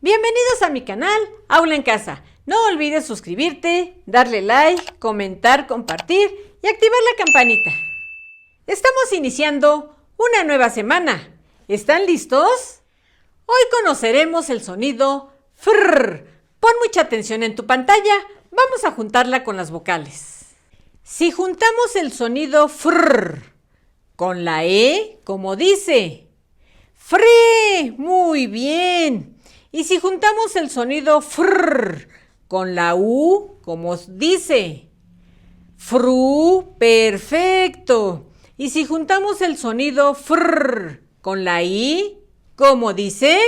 Bienvenidos a mi canal Aula en Casa. No olvides suscribirte, darle like, comentar, compartir y activar la campanita. Estamos iniciando una nueva semana. ¿Están listos? Hoy conoceremos el sonido FRR. Pon mucha atención en tu pantalla. Vamos a juntarla con las vocales. Si juntamos el sonido FRR con la E, como dice FRE, muy bien. Y si juntamos el sonido FRR con la U, como dice FRU, perfecto. Y si juntamos el sonido FRR con la I, como dice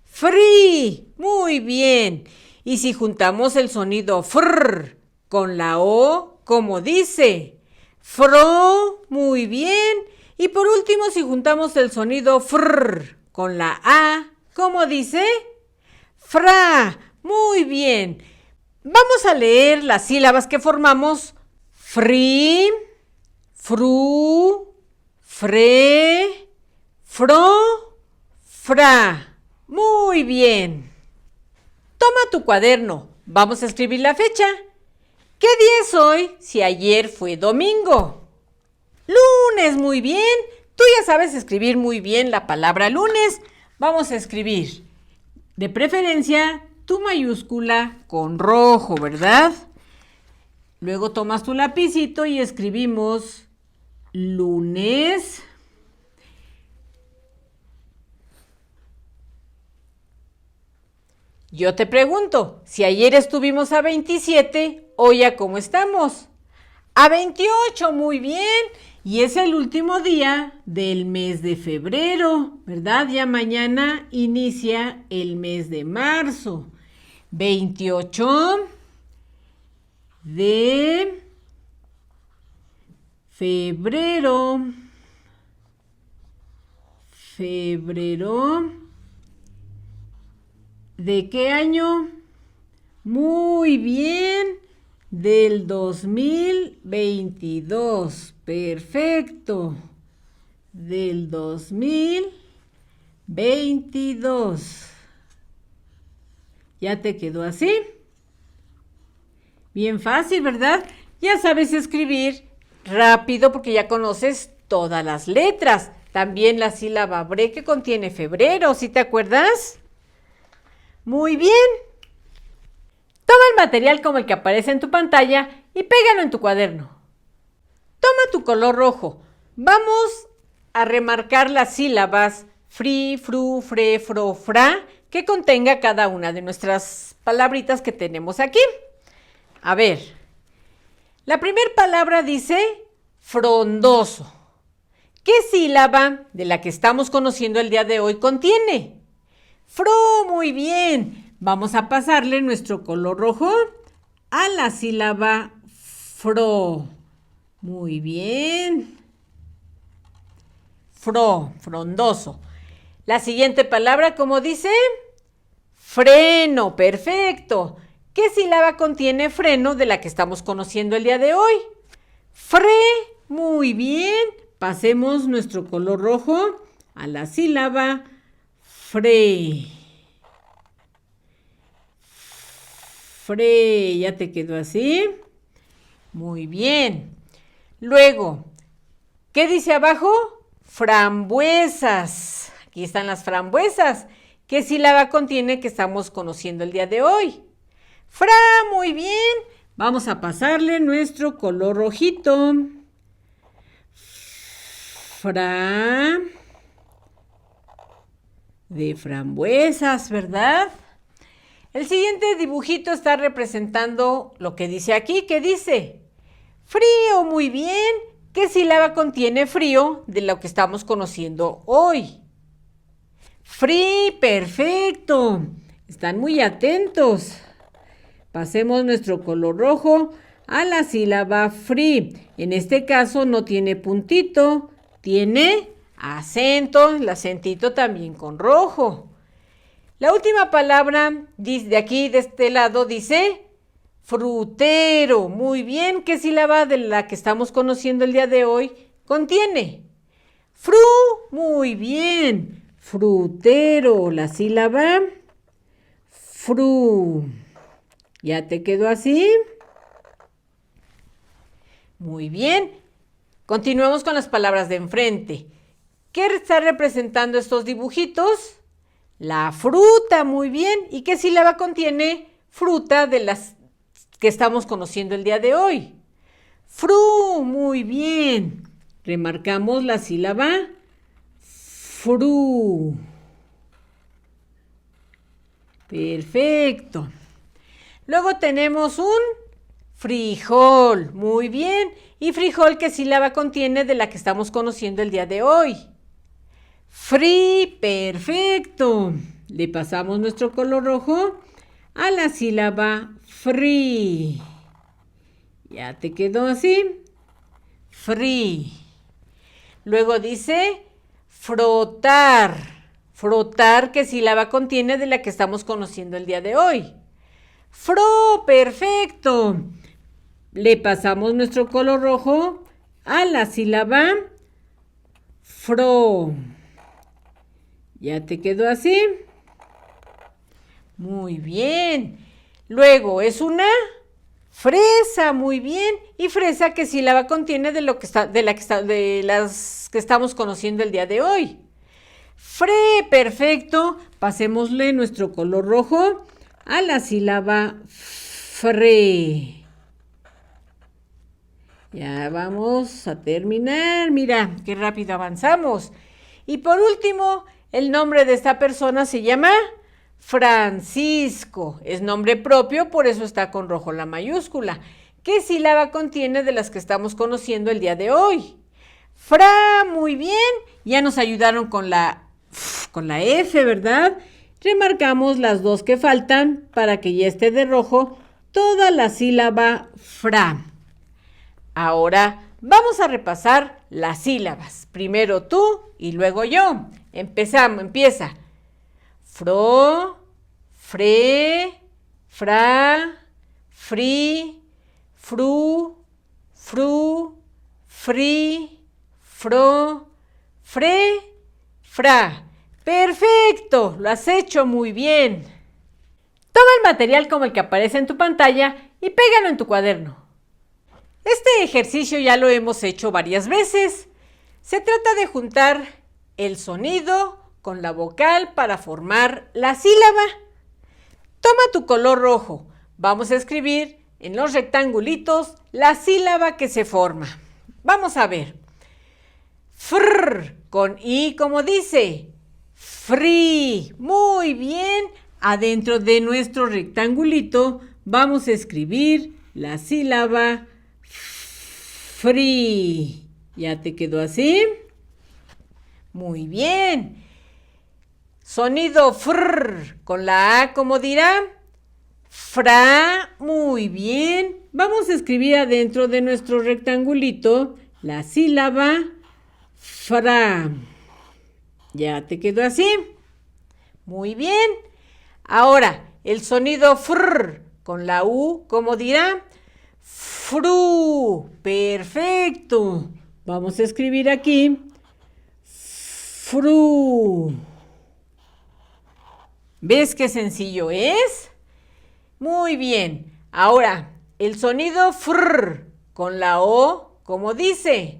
FRI, muy bien. Y si juntamos el sonido FRR con la O, como dice FRO, muy bien. Y por último, si juntamos el sonido FRR con la A, ¿cómo dice? FRA, muy bien. Vamos a leer las sílabas que formamos. FRI, FRU, FRE, FRO, FRA. Muy bien. Toma tu cuaderno. Vamos a escribir la fecha. ¿Qué día es hoy si ayer fue domingo? Lunes, muy bien. Tú ya sabes escribir muy bien la palabra lunes. Vamos a escribir, de preferencia, tu mayúscula con rojo, ¿verdad? Luego tomas tu lapicito y escribimos lunes. Yo te pregunto, si ayer estuvimos a 27, ¿hoy a cómo estamos? A 28, muy bien. Y es el último día del mes de febrero, ¿verdad? Ya mañana inicia el mes de marzo. 28 de febrero. ¿De qué año? Muy bien. Del 2022. Perfecto. Del 2022. ¿Ya te quedó así? Bien fácil, ¿verdad? Ya sabes escribir rápido porque ya conoces todas las letras. También la sílaba bre que contiene febrero, ¿sí te acuerdas? Muy bien. Toma el material como el que aparece en tu pantalla y pégalo en tu cuaderno. Toma tu color rojo. Vamos a remarcar las sílabas FRI, FRU, FRE, FRO, FRA que contenga cada una de nuestras palabritas que tenemos aquí. A ver, la primera palabra dice frondoso. ¿Qué sílaba de la que estamos conociendo el día de hoy contiene? FRO, muy bien. Vamos a pasarle nuestro color rojo a la sílaba FRO. Muy bien. FRO, frondoso. La siguiente palabra, ¿cómo dice? Freno, perfecto. ¿Qué sílaba contiene freno de la que estamos conociendo el día de hoy? FRE, muy bien. Pasemos nuestro color rojo a la sílaba FRE. FRE, ¿ya te quedó así? Muy bien. Luego, ¿qué dice abajo? Frambuesas. Aquí están las frambuesas. ¿Qué sílaba contiene que estamos conociendo el día de hoy? FRA, muy bien. Vamos a pasarle nuestro color rojito. FRA. De frambuesas, ¿verdad? El siguiente dibujito está representando lo que dice aquí. ¿Qué dice? Frío, muy bien. ¿Qué sílaba contiene frío de lo que estamos conociendo hoy? FRI, perfecto. Están muy atentos. Pasemos nuestro color rojo a la sílaba FRI. En este caso no tiene puntito, tiene acento, el acentito también con rojo. La última palabra de aquí, de este lado, dice frutero. Muy bien, ¿qué sílaba de la que estamos conociendo el día de hoy contiene? FRU, muy bien. Frutero, la sílaba Fru. ¿Ya te quedó así? Muy bien. Continuemos con las palabras de enfrente. ¿Qué está representando estos dibujitos? La fruta, muy bien. ¿Y qué sílaba contiene fruta de las que estamos conociendo el día de hoy? Fru, muy bien. Remarcamos la sílaba fru. Perfecto. Luego tenemos un frijol, muy bien. ¿Y frijol qué sílaba contiene de la que estamos conociendo el día de hoy? Fri, perfecto. Le pasamos nuestro color rojo a la sílaba free. ¿Ya te quedó así? Free. Luego dice frotar. Frotar, ¿qué sílaba contiene de la que estamos conociendo el día de hoy? Fro, perfecto. Le pasamos nuestro color rojo a la sílaba fro. ¿Ya te quedó así? Muy bien. Luego es una fresa, muy bien. ¿Y fresa qué sílaba contiene de las que estamos conociendo el día de hoy? Fre, perfecto. Pasémosle nuestro color rojo a la sílaba fre. Ya vamos a terminar. Mira, qué rápido avanzamos. Y por último, el nombre de esta persona se llama Francisco. Es nombre propio, por eso está con rojo la mayúscula. ¿Qué sílaba contiene de las que estamos conociendo el día de hoy? Fra, muy bien. Ya nos ayudaron con la F, ¿verdad? Remarcamos las dos que faltan para que ya esté de rojo toda la sílaba fra. Ahora vamos a repasar las sílabas. Primero tú y luego yo. Empieza. Fro, fre, fra, fri, fru, fru, fri, fro, fre, fra. ¡Perfecto! Lo has hecho muy bien. Toma el material como el que aparece en tu pantalla y pégalo en tu cuaderno. Este ejercicio ya lo hemos hecho varias veces. Se trata de juntar el sonido con la vocal para formar la sílaba. Toma tu color rojo. Vamos a escribir en los rectangulitos la sílaba que se forma. Vamos a ver. Fr, con I como dice. Free. Muy bien. Adentro de nuestro rectangulito vamos a escribir la sílaba free. ¿Ya te quedó así? Muy bien. Sonido fr con la A, ¿cómo dirá? Fra. Muy bien. Vamos a escribir adentro de nuestro rectangulito la sílaba fra. ¿Ya te quedó así? Muy bien. Ahora, el sonido fr con la U, ¿cómo dirá? Fru. Perfecto. Vamos a escribir aquí fru. ¿Ves qué sencillo es? Muy bien. Ahora, el sonido fr con la O, ¿cómo dice?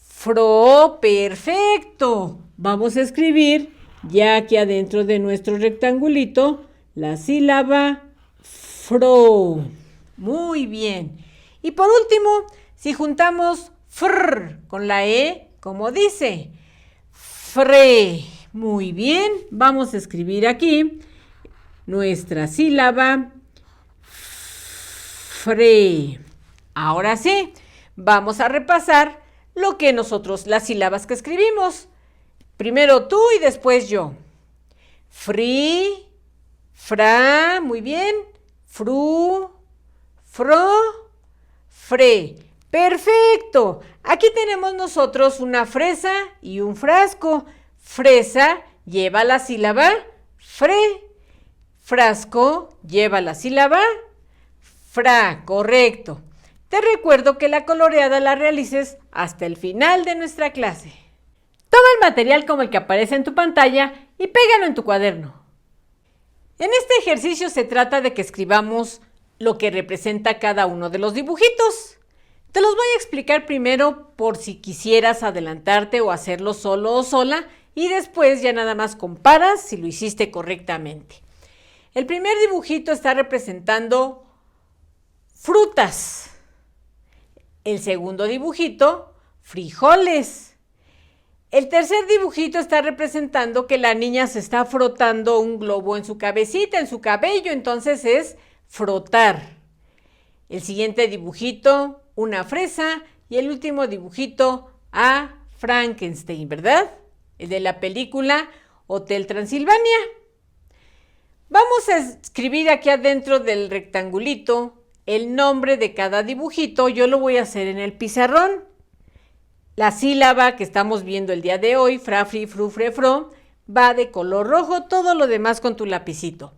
Fro. Perfecto. Vamos a escribir ya aquí adentro de nuestro rectangulito la sílaba fro. Muy bien. Y por último, si juntamos fr con la E, ¿cómo dice? Fre. Muy bien. Vamos a escribir aquí nuestra sílaba fre. Ahora sí, vamos a repasar las sílabas que escribimos. Primero tú y después yo. Fri, fra, muy bien. Fru, fro, fre. Perfecto. Aquí tenemos nosotros una fresa y un frasco. Fresa lleva la sílaba fre. Frasco lleva la sílaba fra. Correcto. Te recuerdo que la coloreada la realices hasta el final de nuestra clase. Toma el material como el que aparece en tu pantalla y pégalo en tu cuaderno. En este ejercicio se trata de que escribamos lo que representa cada uno de los dibujitos. Te los voy a explicar primero por si quisieras adelantarte o hacerlo solo o sola y después ya nada más comparas si lo hiciste correctamente. El primer dibujito está representando frutas. El segundo dibujito, frijoles. El tercer dibujito está representando que la niña se está frotando un globo en su cabecita, en su cabello, entonces es frotar. El siguiente dibujito, una fresa, y el último dibujito, a Frankenstein, ¿verdad? El de la película Hotel Transilvania. Vamos a escribir aquí adentro del rectangulito el nombre de cada dibujito. Yo lo voy a hacer en el pizarrón. La sílaba que estamos viendo el día de hoy, fra, fri, fru, fre, fro, va de color rojo, todo lo demás con tu lapicito.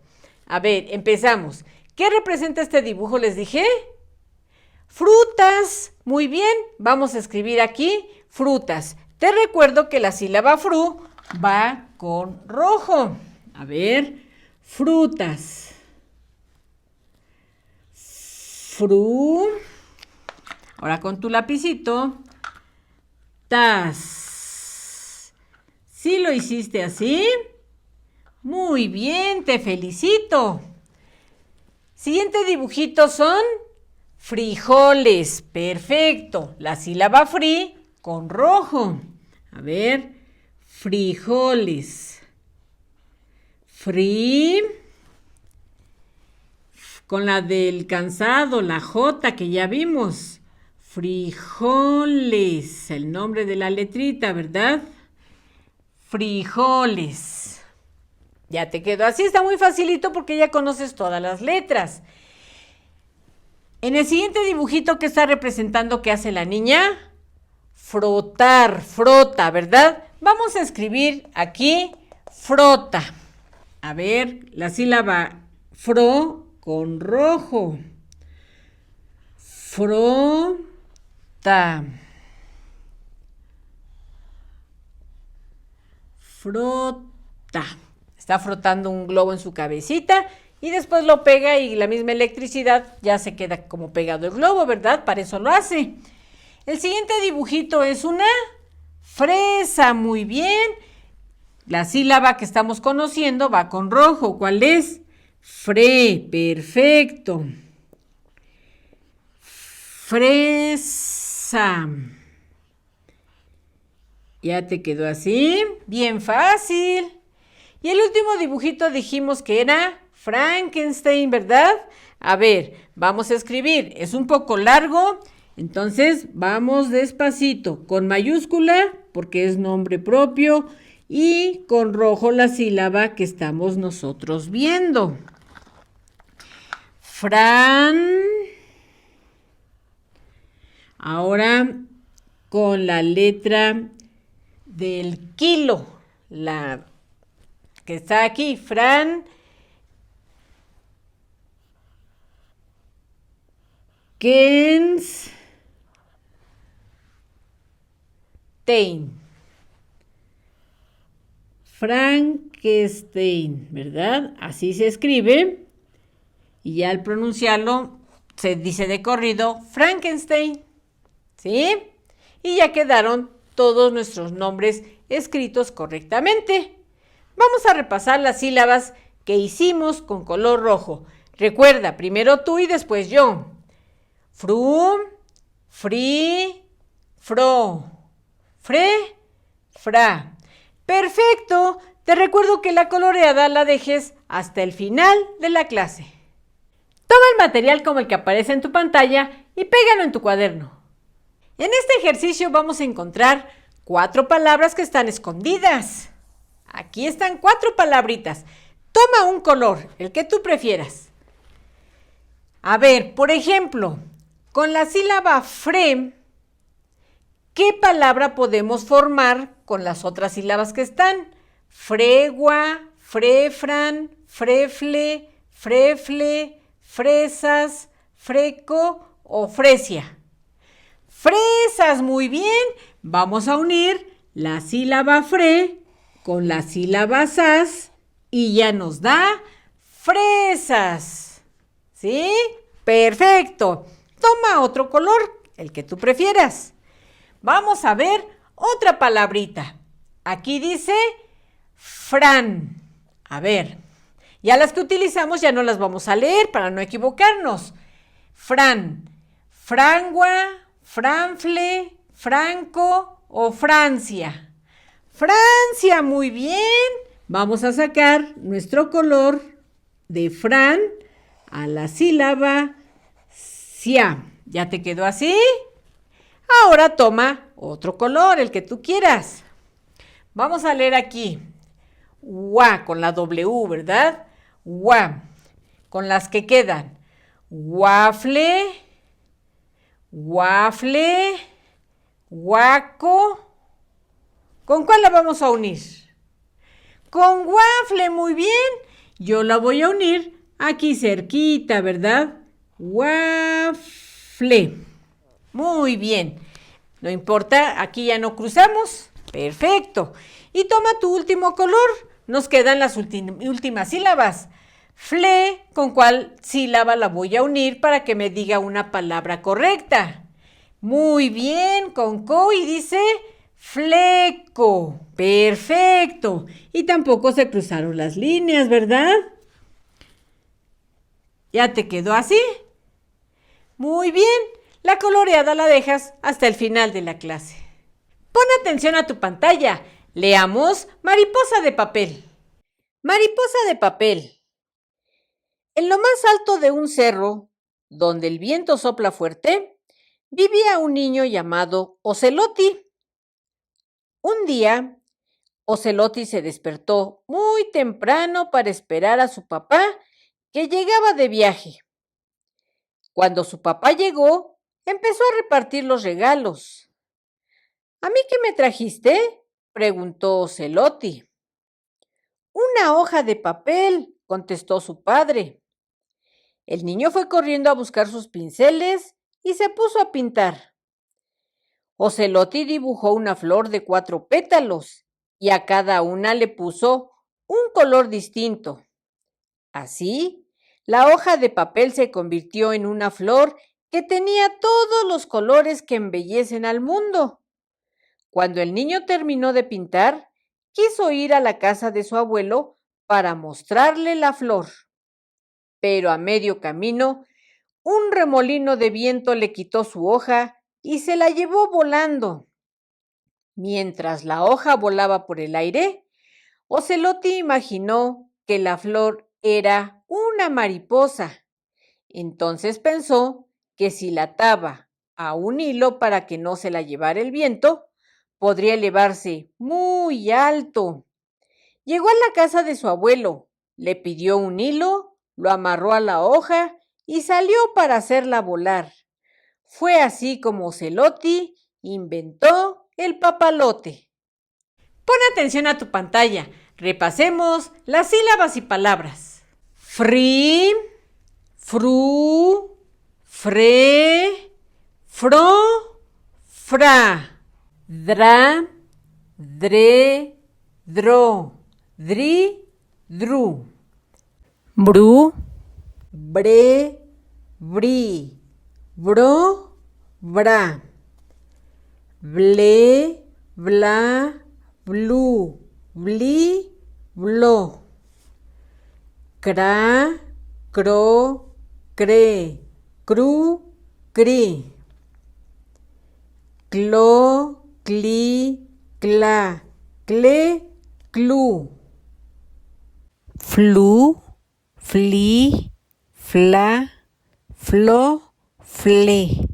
A ver, empezamos. ¿Qué representa este dibujo? Les dije. Frutas. Muy bien, vamos a escribir aquí frutas. Te recuerdo que la sílaba fru va con rojo. A ver, frutas. Fru. Ahora con tu lapicito. Tas. ¿Sí lo hiciste así? Muy bien, te felicito. Siguiente dibujito son frijoles. Perfecto. La sílaba fri con rojo. A ver, frijoles. Fri. Con la del cansado, la J que ya vimos. Frijoles, el nombre de la letrita, ¿verdad? Frijoles. Ya te quedó así, está muy facilito porque ya conoces todas las letras. En el siguiente dibujito, ¿qué está representando que hace la niña? Frotar, frota, ¿verdad? Vamos a escribir aquí frota. A ver, la sílaba fro con rojo. Frota. Frota. Está frotando un globo en su cabecita y después lo pega y la misma electricidad ya se queda como pegado el globo, ¿verdad? Para eso lo hace. El siguiente dibujito es una fresa. Muy bien. La sílaba que estamos conociendo va con rojo. ¿Cuál es? Fre. Perfecto. Fresa. ¿Ya te quedó así? Bien fácil. Y el último dibujito dijimos que era Frankenstein, ¿verdad? A ver, vamos a escribir. Es un poco largo, entonces vamos despacito. Con mayúscula, porque es nombre propio, y con rojo la sílaba que estamos nosotros viendo. Fran. Ahora con la letra del kilo, la que está aquí, Fran. Frankenstein, ¿verdad? Así se escribe. Y ya al pronunciarlo se dice de corrido Frankenstein. ¿Sí? Y ya quedaron todos nuestros nombres escritos correctamente. Vamos a repasar las sílabas que hicimos con color rojo. Recuerda, primero tú y después yo. Fru, fri, fro, fre, fra. Perfecto. Te recuerdo que la coloreada la dejes hasta el final de la clase. Toma el material como el que aparece en tu pantalla y pégalo en tu cuaderno. En este ejercicio vamos a encontrar 4 palabras que están escondidas. Aquí están 4 palabritas. Toma un color, el que tú prefieras. A ver, por ejemplo, con la sílaba fre, ¿qué palabra podemos formar con las otras sílabas que están? Fregua, frefran, frefle, frefle, fresas, freco o fresia. Fresas, muy bien. Vamos a unir la sílaba fre con la sílaba sas y ya nos da fresas. ¿Sí? Perfecto. Toma otro color, el que tú prefieras. Vamos a ver otra palabrita. Aquí dice Fran. A ver, ya las que utilizamos ya no las vamos a leer para no equivocarnos. Fran, frangua, franfle, franco o Francia. Francia, muy bien. Vamos a sacar nuestro color de Fran a la sílaba cia. ¿Ya te quedó así? Ahora toma otro color, el que tú quieras. Vamos a leer aquí. Gua, con la W, ¿verdad? Gua. Con las que quedan. Waffle, waffle, guaco. ¿Con cuál la vamos a unir? Con waffle, muy bien. Yo la voy a unir aquí cerquita, ¿verdad? Waffle. Muy bien. No importa, aquí ya no cruzamos. Perfecto. Y toma tu último color. Nos quedan las últimas sílabas. Fle, ¿con cuál sílaba la voy a unir para que me diga una palabra correcta? Muy bien, con co y dice fleco. Perfecto. Y tampoco se cruzaron las líneas, ¿verdad? ¿Ya te quedó así? Muy bien. La coloreada la dejas hasta el final de la clase. Pon atención a tu pantalla. Leamos mariposa de papel. Mariposa de papel. En lo más alto de un cerro, donde el viento sopla fuerte, vivía un niño llamado Ocelotti. Un día, Ocelotti se despertó muy temprano para esperar a su papá, que llegaba de viaje. Cuando su papá llegó, empezó a repartir los regalos. ¿A mí qué me trajiste?, preguntó Ocelotti. Una hoja de papel, contestó su padre. El niño fue corriendo a buscar sus pinceles y se puso a pintar. Ocelotti dibujó una flor de 4 pétalos y a cada una le puso un color distinto. Así, la hoja de papel se convirtió en una flor que tenía todos los colores que embellecen al mundo. Cuando el niño terminó de pintar, quiso ir a la casa de su abuelo para mostrarle la flor. Pero a medio camino, un remolino de viento le quitó su hoja y se la llevó volando. Mientras la hoja volaba por el aire, Ocelotti imaginó que la flor era una mariposa. Entonces pensó que si la ataba a un hilo para que no se la llevara el viento, podría elevarse muy alto. Llegó a la casa de su abuelo, le pidió un hilo, lo amarró a la hoja y salió para hacerla volar. Fue así como Ocelotti inventó el papalote. Pon atención a tu pantalla. Repasemos las sílabas y palabras. Fri, fru, fre, fro, fra. Dra, dre, dro, dri, dru. Bru, bre, bri, bro, bra. Ble, bla, blu, bli, blo. Cra, cro, cre, cru, cri. Clo, cli, cla, cle, clu. Flu, fli, fla, flo, fle.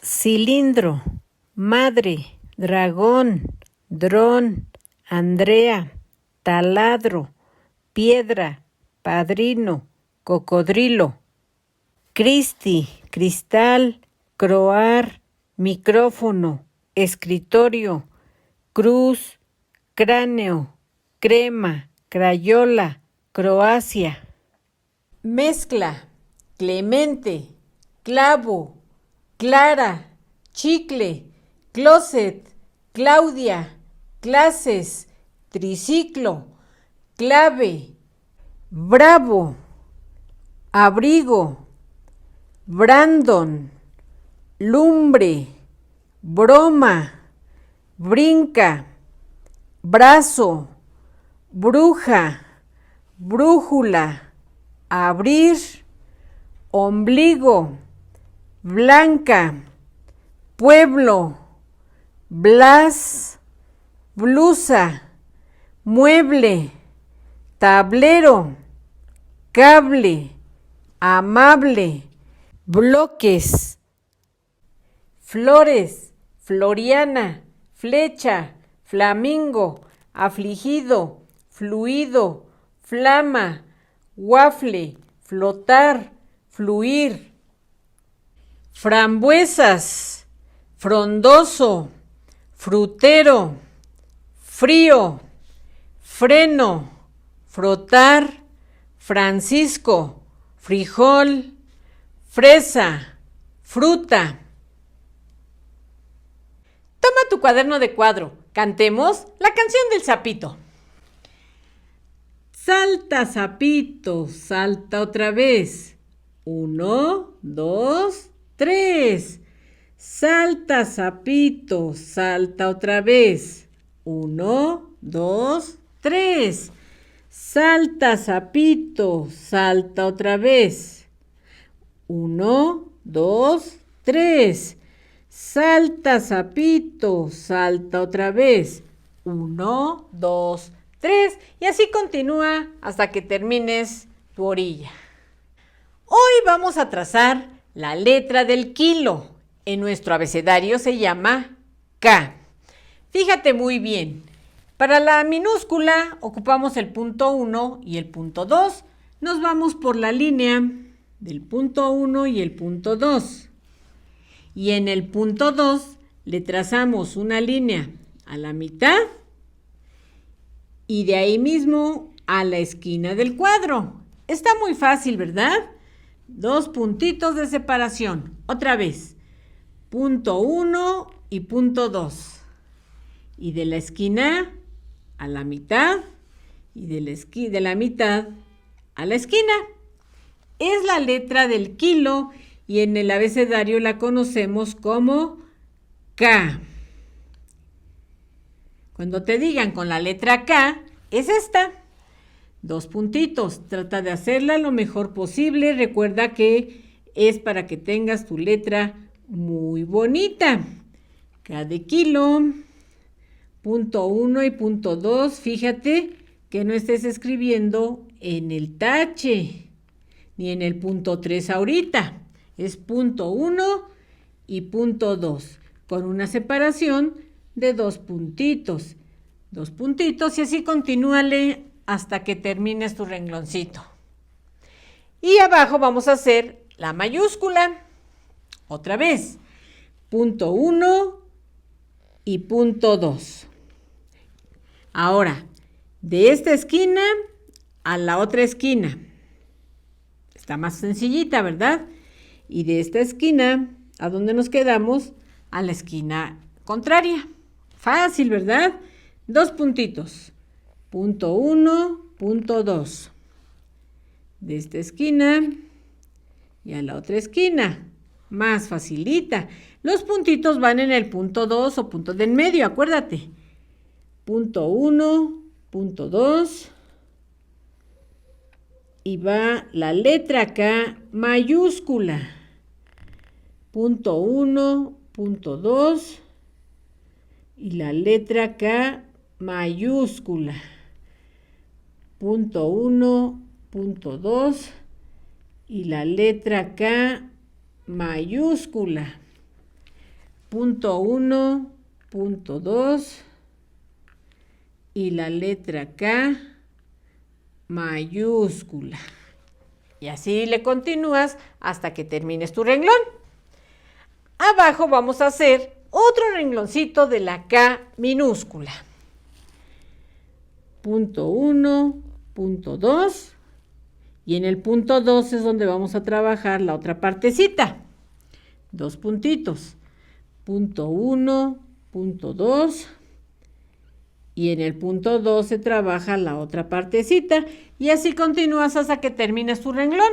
Cilindro, madre, dragón, dron, Andrea, taladro, piedra, padrino, cocodrilo. Cristi, cristal, croar, micrófono, escritorio, cruz, cráneo, crema, crayola, Croacia. Mezcla, Clemente, clavo, Clara, chicle, closet, Claudia, clases, triciclo, clave, bravo, abrigo, Brandon, lumbre, broma, brinca, brazo, bruja, brújula, abrir, ombligo, blanca, pueblo, blas, blusa, mueble, tablero, cable, amable, bloques, flores, floriana, flecha, flamingo, afligido, fluido, flama, waffle, flotar, fluir, frambuesas, frondoso, frutero, frío, freno, frotar, Francisco, frijol, fresa, fruta. Toma tu cuaderno de cuadro. Cantemos la canción del sapito. Salta, sapito, salta otra vez. 1, 2, 3. Salta, sapito, salta otra vez. 1, 2, 3. Salta, sapito, salta otra vez. 1, 2, 3. Salta, sapito, salta otra vez. 1, 2, 3. Y así continúa hasta que termines tu orilla. Hoy vamos a trazar la letra del kilo. En nuestro abecedario se llama K. Fíjate muy bien. Para la minúscula ocupamos el punto 1 y el punto 2. Nos vamos por la línea del punto 1 y el punto 2. Y en el punto 2 le trazamos una línea a la mitad y de ahí mismo a la esquina del cuadro. Está muy fácil, ¿verdad? 2 puntitos de separación. Otra vez. Punto 1 y punto 2. Y de la esquina a la mitad y de la mitad a la esquina. Es la letra del kilo y en el abecedario la conocemos como K. Cuando te digan con la letra K, es esta. 2 puntitos. Trata de hacerla lo mejor posible. Recuerda que es para que tengas tu letra muy bonita. K de kilo. Punto 1 y punto 2, fíjate que no estés escribiendo en el tache, ni en el punto 3 ahorita. Es punto 1 y punto 2, con una separación de 2 puntitos. 2 puntitos y así continúale hasta que termines tu rengloncito. Y abajo vamos a hacer la mayúscula. Otra vez, punto 1 y punto 2. Ahora, de esta esquina a la otra esquina. Está más sencillita, ¿verdad? Y de esta esquina, ¿a dónde nos quedamos? A la esquina contraria. Fácil, ¿verdad? 2 puntitos. Punto 1, punto 2. De esta esquina y a la otra esquina. Más facilita. Los puntitos van en el punto 2 o punto del medio, acuérdate. Punto 1, punto 2. Y va la letra K mayúscula. Punto 1, punto 2. Y la letra K mayúscula. Punto 1, punto 2. Y la letra K mayúscula. Punto 1, punto 2. Y la letra K mayúscula. Y así le continúas hasta que termines tu renglón. Abajo vamos a hacer otro rengloncito de la K minúscula. Punto 1, punto 2. Y en el punto 2 es donde vamos a trabajar la otra partecita. 2 puntitos. Punto 1, punto 2. Y en el punto 2 se trabaja la otra partecita y así continúas hasta que termines tu renglón.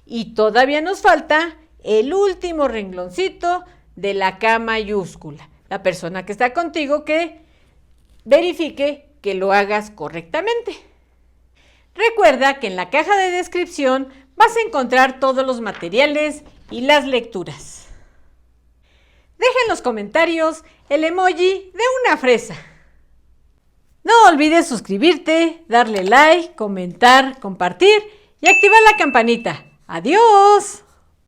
Y todavía nos falta el último rengloncito de la K mayúscula. La persona que está contigo que verifique que lo hagas correctamente. Recuerda que en la caja de descripción vas a encontrar todos los materiales y las lecturas. Deja en los comentarios el emoji de una fresa. No olvides suscribirte, darle like, comentar, compartir y activar la campanita. ¡Adiós!